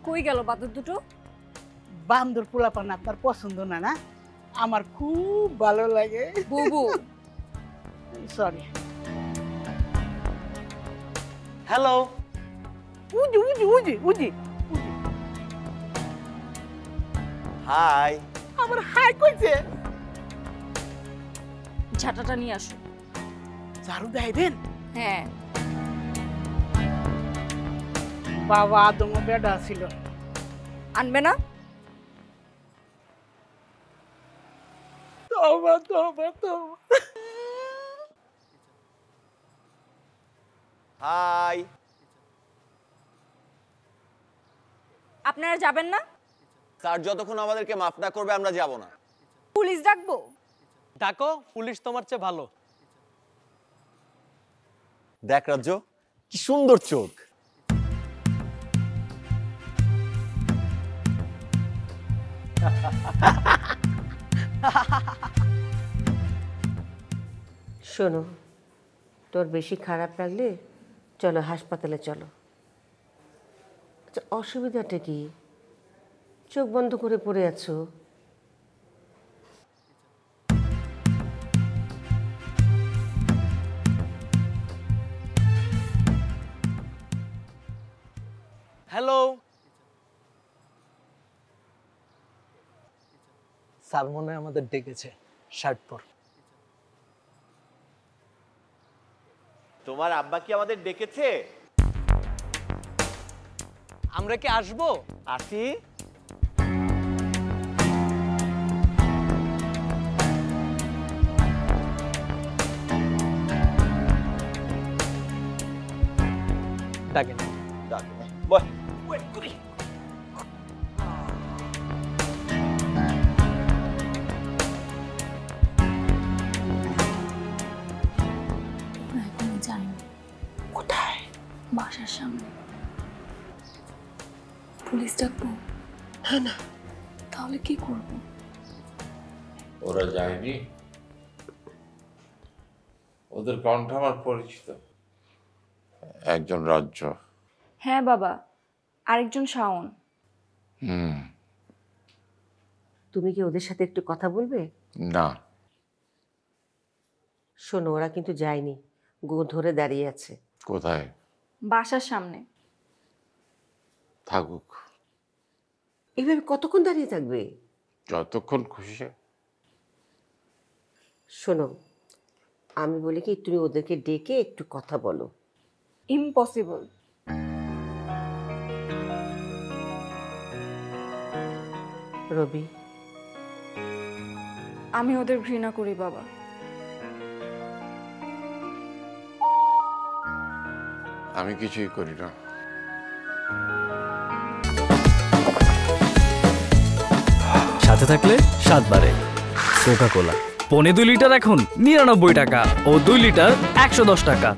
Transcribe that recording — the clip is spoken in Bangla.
কই গেল বাদর দুটো? বান্দর পোলাপান আপনার পছন্দ না না? আমার খুব ভালো লাগে। বুবু সরি। হ্যালো। উজি উজি উজি উজি উজি। হাই। আমার হাই কইছে। ঝাঁটাটা নিয়ে আসো। ঝাড়ু দেয় দেন। হ্যাঁ। বাবা আদমও বেডা ছিল। আনবে না? তওবা তওবা তওবা। হাই। আপনারা যাবেন না? স্যার যতক্ষণ আমাদেরকে মাফ না করবে আমরা যাব না। পুলিশ ডাকবো? ডাকো, পুলিশ তোমার চেয়ে ভালো। দেখ রাজ্য, কি সুন্দর চোখ। শোনো, তোর বেশি খারাপ লাগলে চলো হাসপাতালে চলো। আচ্ছা, অসুবিধাটা কি? চোখ বন্ধ করে পড়ে আছো। হ্যালো। স্যার মনে হয় আমাদের ডেকেছে, শার্ট পর। তোমার আব্বা কি আমাদের ডেকেছে? আমরা কি আসবো? আসি। ডাকেন। বল। এখনো যায়নি। কোথায়? বাসার সামনে। পুলিশ ডাকবো? হ্যাঁ না। তাহলে কি করব? ওরা যায়নি, ওদের কণ্ঠ আমার পরিচিত। একজন রাজ্য। হ্যাঁ বাবা, আরেকজন শাওন। তুমি কি ওদের সাথে একটু কথা বলবে? না। শোনো, ওরা কিন্তু যায়নি, গো ধরে দাঁড়িয়ে আছে। কোথায়? বাসার সামনে। থাকুক, এইভাবে কতক্ষণ দাঁড়িয়ে থাকবে? যতক্ষণ খুশি। শোনো, আমি বলি কি, তুমি ওদেরকে ডেকে একটু কথা বলো। ইম্পসিবল। রবি, আমি ওদের ঘৃণা করি বাবা। আমি কিছুই করি না। সাথে থাকলে স্বাদ বাড়ে। কোকা কোলা 2.5 লিটার এখন 99 টাকা ও 2 লিটার 110 টাকা।